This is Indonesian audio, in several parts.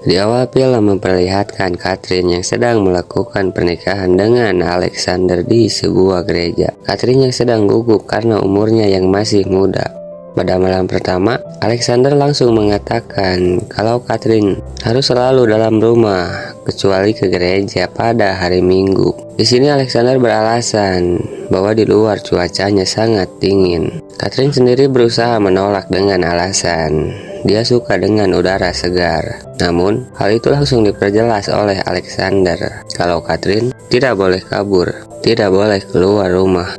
Di awal film memperlihatkan Catherine yang sedang melakukan pernikahan dengan Alexander di sebuah gereja. Catherine yang sedang gugup karena umurnya yang masih muda. Pada malam pertama, Alexander langsung mengatakan kalau Catherine harus selalu dalam rumah, kecuali ke gereja pada hari Minggu. Di sini Alexander beralasan bahwa di luar cuacanya sangat dingin. Catherine sendiri berusaha menolak dengan alasan dia suka dengan udara segar. Namun, hal itu langsung diperjelas oleh Alexander kalau Catherine tidak boleh kabur, tidak boleh keluar rumah.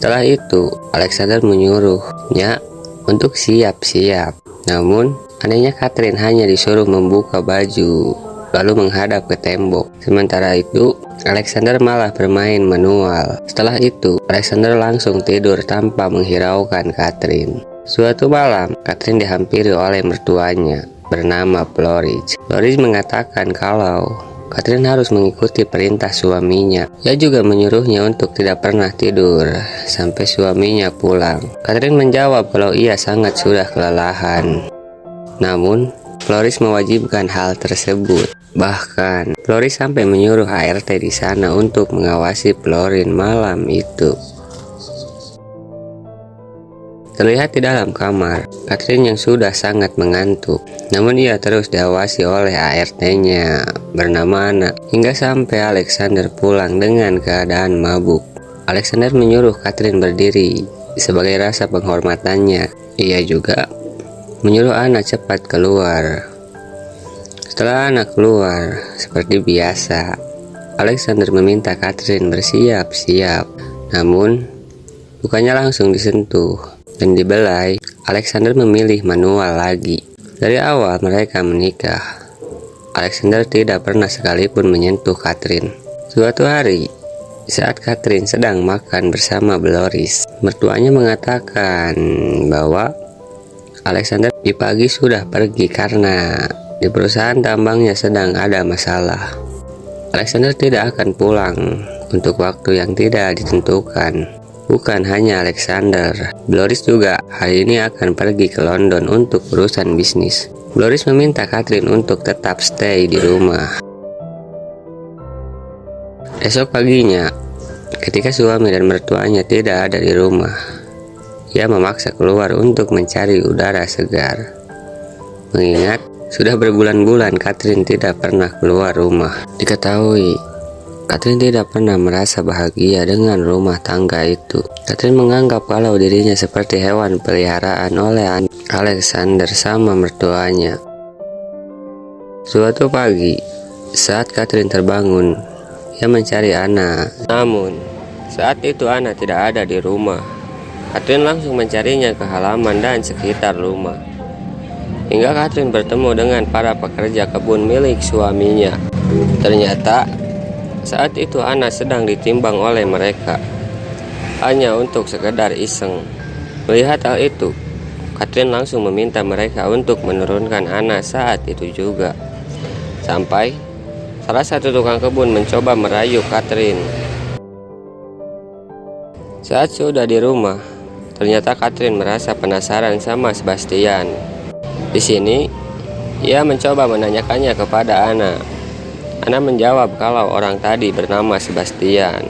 Setelah itu, Alexander menyuruhnya untuk siap-siap. Namun, anehnya Catherine hanya disuruh membuka baju, lalu menghadap ke tembok. Sementara itu, Alexander malah bermain manual. Setelah itu, Alexander langsung tidur tanpa menghiraukan Catherine. Suatu malam, Catherine dihampiri oleh mertuanya bernama Floris. Floris mengatakan kalau Catherine harus mengikuti perintah suaminya. Ia juga menyuruhnya untuk tidak pernah tidur sampai suaminya pulang. Catherine menjawab kalau ia sangat sudah kelelahan. Namun, Floris mewajibkan hal tersebut. Bahkan, Floris sampai menyuruh ART di sana untuk mengawasi Florin malam itu. Terlihat di dalam kamar, Catherine yang sudah sangat mengantuk. Namun ia terus diawasi oleh ART-nya bernama Anna hingga sampai Alexander pulang dengan keadaan mabuk. Alexander menyuruh Catherine berdiri sebagai rasa penghormatannya. Ia juga menyuruh Anna cepat keluar. Setelah Anna keluar, seperti biasa, Alexander meminta Catherine bersiap-siap. Namun, bukannya langsung disentuh dan dibelai. Alexander memilih manual lagi. Dari awal mereka menikah, Alexander tidak pernah sekalipun menyentuh Catherine. Suatu hari, saat Catherine sedang makan bersama Floris, mertuanya mengatakan bahwa Alexander di pagi sudah pergi karena di perusahaan tambangnya sedang ada masalah. Alexander tidak akan pulang untuk waktu yang tidak ditentukan. Bukan hanya Alexander, Floris juga hari ini akan pergi ke London untuk urusan bisnis. Floris meminta Catherine untuk tetap stay di rumah. Esok paginya, ketika suami dan mertuanya tidak ada di rumah, ia memaksa keluar untuk mencari udara segar. Mengingat sudah berbulan-bulan Catherine tidak pernah keluar rumah. Diketahui, Catherine tidak pernah merasa bahagia dengan rumah tangga itu. Catherine menganggap kalau dirinya seperti hewan peliharaan oleh Alexander sama mertuanya. Suatu pagi, saat Catherine terbangun, ia mencari Anna. Namun, saat itu Anna tidak ada di rumah. Catherine langsung mencarinya ke halaman dan sekitar rumah. Hingga Catherine bertemu dengan para pekerja kebun milik suaminya. Ternyata, saat itu Anna sedang ditimbang oleh mereka, hanya untuk sekedar iseng. Melihat hal itu, Catherine langsung meminta mereka untuk menurunkan Anna saat itu juga. Sampai salah satu tukang kebun mencoba merayu Catherine. Saat sudah di rumah, ternyata Catherine merasa penasaran sama Sebastian. Di sini, ia mencoba menanyakannya kepada Anna. Anna menjawab kalau orang tadi bernama Sebastian,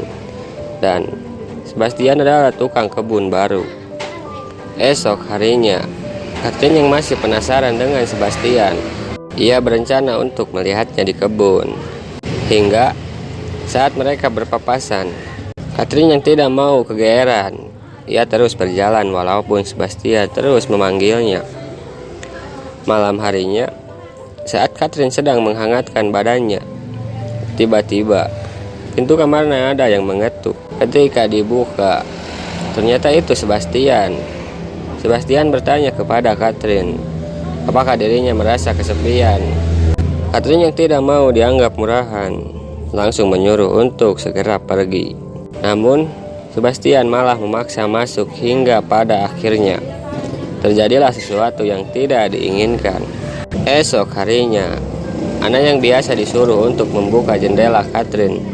dan Sebastian adalah tukang kebun baru. Esok harinya, Catherine yang masih penasaran dengan Sebastian, ia berencana untuk melihatnya di kebun. Hingga saat mereka berpapasan, Catherine yang tidak mau kegeeran, ia terus berjalan walaupun Sebastian terus memanggilnya. Malam harinya, saat Catherine sedang menghangatkan badannya, tiba-tiba pintu kamarnya ada yang mengetuk. Ketika dibuka, ternyata itu Sebastian. Sebastian bertanya kepada Catherine, apakah dirinya merasa kesepian. Catherine yang tidak mau dianggap murahan, langsung menyuruh untuk segera pergi. Namun, Sebastian malah memaksa masuk hingga pada akhirnya terjadilah sesuatu yang tidak diinginkan. Esok harinya, Anna yang biasa disuruh untuk membuka jendela Catherine,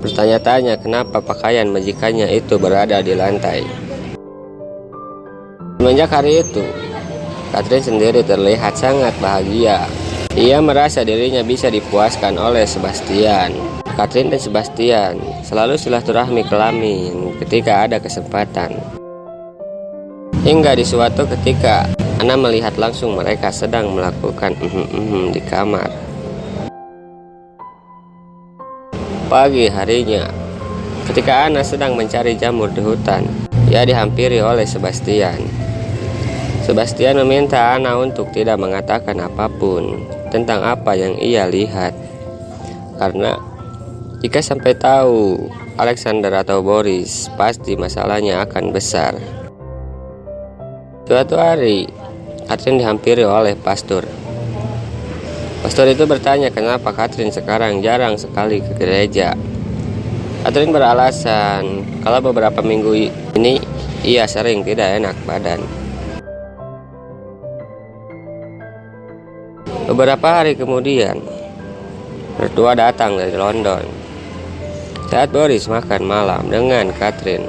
bertanya-tanya kenapa pakaian majikannya itu berada di lantai. Semenjak hari itu, Catherine sendiri terlihat sangat bahagia. Ia merasa dirinya bisa dipuaskan oleh Sebastian. Catherine dan Sebastian selalu silaturahmi kelamin ketika ada kesempatan. Hingga di suatu ketika, Anna melihat langsung mereka sedang melakukan di kamar. Pagi harinya, ketika Anna sedang mencari jamur di hutan, ia dihampiri oleh Sebastian. Sebastian meminta Anna untuk tidak mengatakan apapun tentang apa yang ia lihat, karena jika sampai tahu Alexander atau Boris, pasti masalahnya akan besar. Suatu hari, Catherine dihampiri oleh pastor. Pastor itu bertanya kenapa Catherine sekarang jarang sekali ke gereja. Catherine beralasan kalau beberapa minggu ini ia sering tidak enak badan. Beberapa hari kemudian, mertua datang dari London. Saat Boris makan malam dengan Catherine,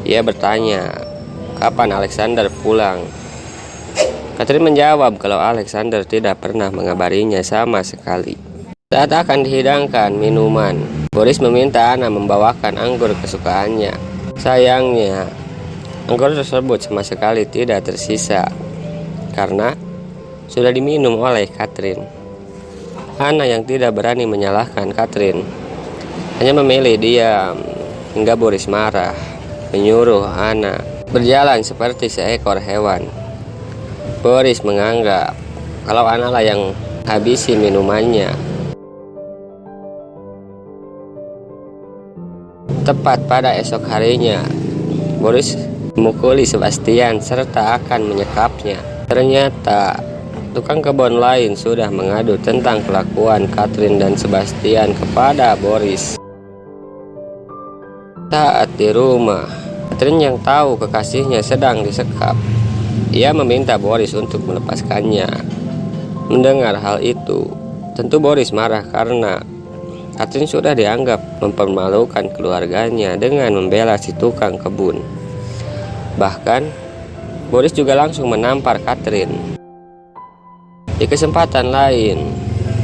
ia bertanya kapan Alexander pulang. Catherine menjawab kalau Alexander tidak pernah mengabarinya sama sekali. Saat akan dihidangkan minuman, Boris meminta Anna membawakan anggur kesukaannya. Sayangnya, anggur tersebut sama sekali tidak tersisa karena sudah diminum oleh Catherine. Anna yang tidak berani menyalahkan Catherine hanya memilih diam hingga Boris marah, menyuruh Anna berjalan seperti seekor hewan. Boris menganggap kalau Anna lah yang habisi minumannya. Tepat pada esok harinya, Boris memukuli Sebastian serta akan menyekapnya. Ternyata tukang kebun lain sudah mengadu tentang kelakuan Catherine dan Sebastian kepada Boris. Saat di rumah, Catherine yang tahu kekasihnya sedang disekap, ia meminta Boris untuk melepaskannya. Mendengar hal itu, tentu Boris marah karena Catherine sudah dianggap mempermalukan keluarganya dengan membela si tukang kebun. Bahkan, Boris juga langsung menampar Catherine. Di kesempatan lain,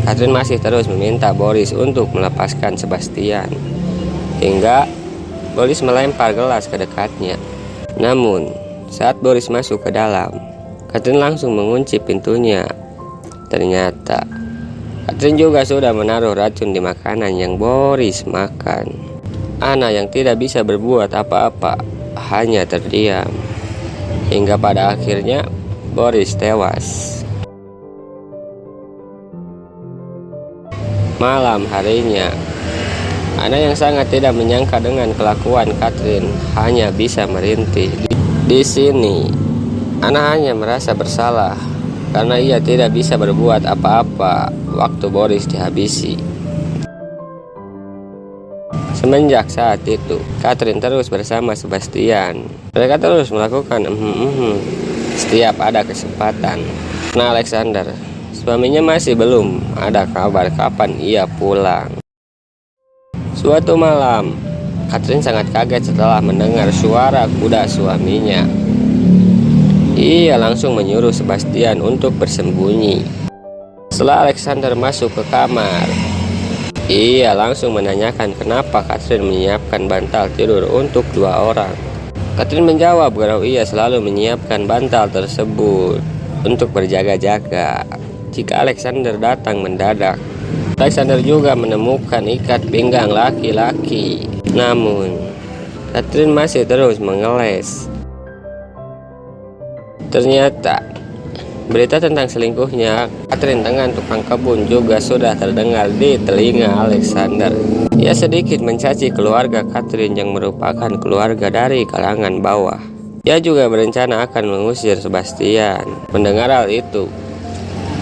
Catherine masih terus meminta Boris untuk melepaskan Sebastian, hingga Boris melempar gelas ke dekatnya. Namun, saat Boris masuk ke dalam, Catherine langsung mengunci pintunya. Ternyata, Catherine juga sudah menaruh racun di makanan yang Boris makan. Anna yang tidak bisa berbuat apa-apa, hanya terdiam. Hingga pada akhirnya, Boris tewas. Malam harinya, Anna yang sangat tidak menyangka dengan kelakuan Catherine hanya bisa merintih. Di sini, Anna hanya merasa bersalah karena ia tidak bisa berbuat apa-apa waktu Boris dihabisi. Semenjak saat itu, Catherine terus bersama Sebastian. Mereka terus melakukan setiap ada kesempatan. Nah, Alexander, suaminya masih belum ada kabar kapan ia pulang. Suatu malam, Catherine sangat kaget setelah mendengar suara kuda suaminya. Ia langsung menyuruh Sebastian untuk bersembunyi. Setelah Alexander masuk ke kamar, ia langsung menanyakan kenapa Catherine menyiapkan bantal tidur untuk 2 orang. Catherine menjawab kalau ia selalu menyiapkan bantal tersebut untuk berjaga-jaga jika Alexander datang mendadak. Alexander juga menemukan ikat pinggang laki-laki. Namun, Catherine masih terus mengeles. Ternyata, berita tentang selingkuhnya Catherine dengan tukang kebun juga sudah terdengar di telinga Alexander. Ia sedikit mencaci keluarga Catherine yang merupakan keluarga dari kalangan bawah. Ia juga berencana akan mengusir Sebastian. Mendengar hal itu,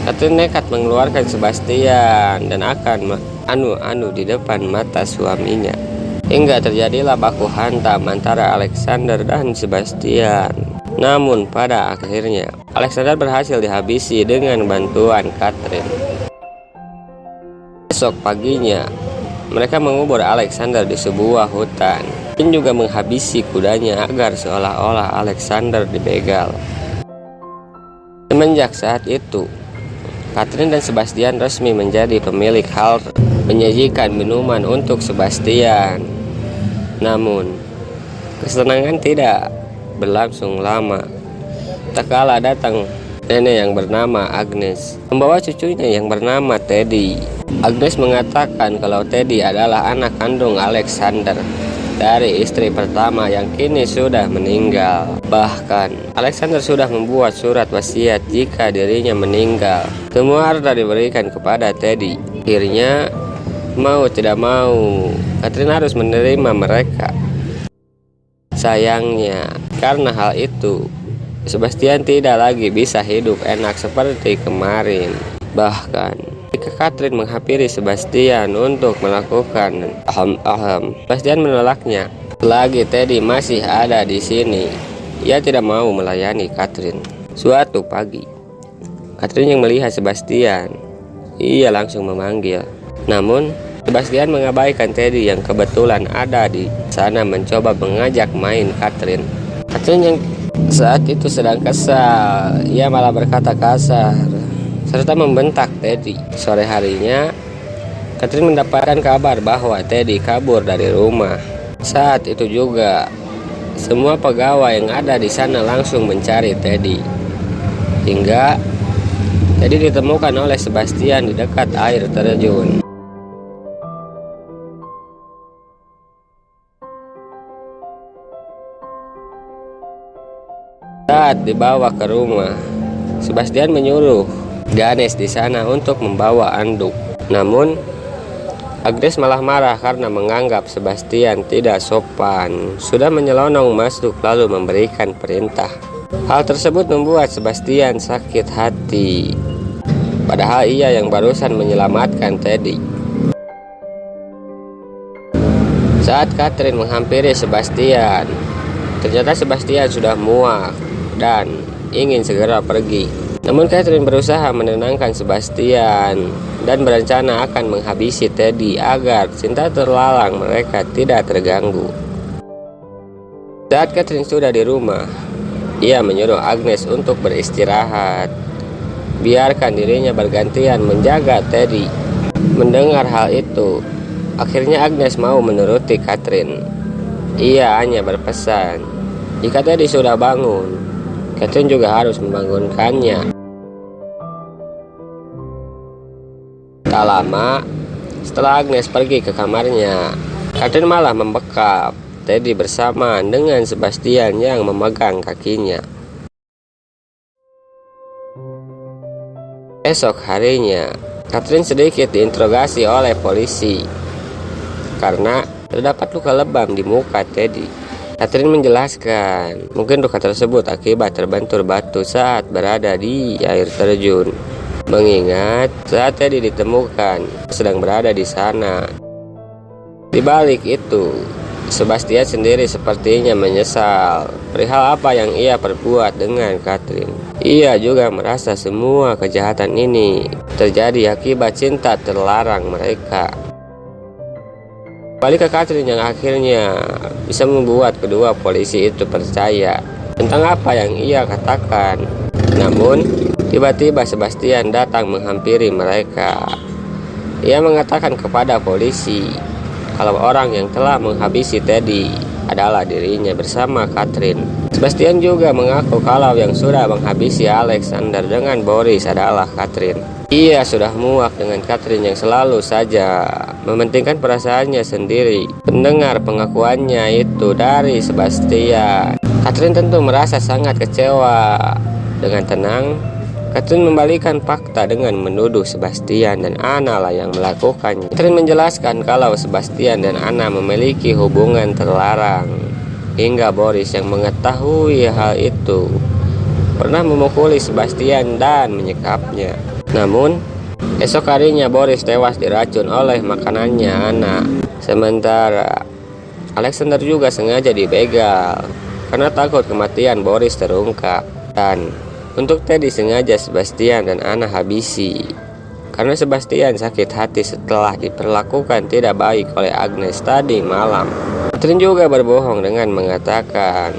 Catherine nekat mengeluarkan Sebastian dan akan anu di depan mata suaminya. Hingga terjadilah baku hantam antara Alexander dan Sebastian. Namun pada akhirnya, Alexander berhasil dihabisi dengan bantuan Catherine. Esok paginya, mereka mengubur Alexander di sebuah hutan dan juga menghabisi kudanya agar seolah-olah Alexander dibegal. Semenjak saat itu, Catherine dan Sebastian resmi menjadi pemilik halte menyajikan minuman untuk Sebastian. Namun, kesenangan tidak berlangsung lama. Tak kala datang nenek yang bernama Agnes, membawa cucunya yang bernama Teddy. Agnes mengatakan kalau Teddy adalah anak kandung Alexander dari istri pertama yang kini sudah meninggal. Bahkan, Alexander sudah membuat surat wasiat jika dirinya meninggal. Semua harta diberikan kepada Teddy. Akhirnya, mau tidak mau, Catherine harus menerima mereka. Sayangnya, karena hal itu, Sebastian tidak lagi bisa hidup enak seperti kemarin. Bahkan, ketika Catherine menghampiri Sebastian untuk melakukan Sebastian menolaknya. Selagi Teddy masih ada di sini, ia tidak mau melayani Catherine. Suatu pagi, Catherine yang melihat Sebastian, ia langsung memanggil. Namun, Sebastian mengabaikan Teddy yang kebetulan ada di sana mencoba mengajak main Catherine. Catherine yang saat itu sedang kesal, ia malah berkata kasar serta membentak Teddy. Sore harinya, Catherine mendapatkan kabar bahwa Teddy kabur dari rumah. Saat itu juga, semua pegawai yang ada di sana langsung mencari Teddy. Hingga Teddy ditemukan oleh Sebastian di dekat air terjun. Saat dibawa ke rumah, Sebastian menyuruh Ganesh di sana untuk membawa anduk. Namun, Agnes malah marah karena menganggap Sebastian tidak sopan. Sudah menyelonong masuk lalu memberikan perintah. Hal tersebut membuat Sebastian sakit hati. Padahal ia yang barusan menyelamatkan Teddy. Saat Catherine menghampiri Sebastian, ternyata Sebastian sudah muak dan ingin segera pergi. Namun Catherine berusaha menenangkan Sebastian dan berencana akan menghabisi Teddy agar cinta terlalang mereka tidak terganggu. Saat Catherine sudah di rumah, ia menyuruh Agnes untuk beristirahat. Biarkan dirinya bergantian menjaga Teddy. Mendengar hal itu, akhirnya Agnes mau menuruti Catherine. Ia hanya berpesan, jika Teddy sudah bangun, Catherine juga harus membangunkannya. Tak lama, setelah Agnes pergi ke kamarnya, Catherine malah membekap Teddy bersama dengan Sebastian yang memegang kakinya. Esok harinya, Catherine sedikit diinterogasi oleh polisi karena terdapat luka lebam di muka Teddy. Catherine menjelaskan, mungkin luka tersebut akibat terbentur batu saat berada di air terjun. Mengingat saat Teddy ditemukan sedang berada di sana. Di balik itu, Sebastian sendiri sepertinya menyesal perihal apa yang ia perbuat dengan Catherine. Ia juga merasa semua kejahatan ini terjadi akibat cinta terlarang mereka. Balik ke Catherine yang akhirnya bisa membuat kedua polisi itu percaya tentang apa yang ia katakan. Namun, tiba-tiba Sebastian datang menghampiri mereka. Ia mengatakan kepada polisi kalau orang yang telah menghabisi Teddy adalah dirinya bersama Catherine. Sebastian juga mengaku kalau yang sudah menghabisi Alexander dengan Boris adalah Catherine. Ia sudah muak dengan Catherine yang selalu saja mementingkan perasaannya sendiri. Mendengar pengakuannya itu dari Sebastian, Catherine tentu merasa sangat kecewa. Dengan tenang, Catherine membalikan fakta dengan menuduh Sebastian dan Anna lah yang melakukannya. Catherine menjelaskan kalau Sebastian dan Anna memiliki hubungan terlarang, hingga Boris yang mengetahui hal itu pernah memukuli Sebastian dan menyekapnya. Namun, esok harinya Boris tewas diracun oleh makanannya Anna. Sementara Alexander juga sengaja dibegal karena takut kematian Boris terungkap. Dan untuk Teddy sengaja Sebastian dan Anna habisi karena Sebastian sakit hati setelah diperlakukan tidak baik oleh Agnes tadi malam. Catherine juga berbohong dengan mengatakan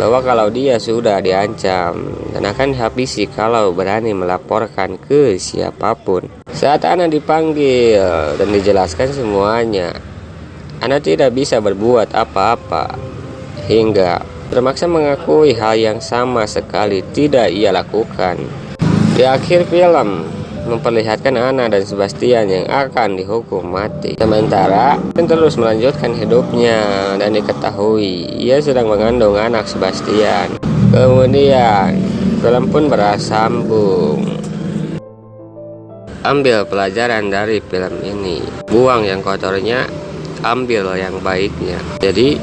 bahwa kalau dia sudah diancam dan akan dihabisi kalau berani melaporkan ke siapapun. Saat Anna dipanggil dan dijelaskan semuanya, Anna tidak bisa berbuat apa-apa hingga terpaksa mengakui hal yang sama sekali tidak ia lakukan. Di akhir film memperlihatkan Anna dan Sebastian yang akan dihukum mati. Sementara terus melanjutkan hidupnya dan diketahui ia sedang mengandung anak Sebastian. Kemudian film pun bersambung. Ambil pelajaran dari film ini, buang yang kotornya, ambil yang baiknya. Jadi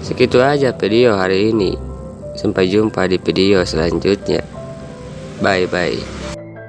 segitu aja video hari ini. Sampai jumpa di video selanjutnya. Bye bye.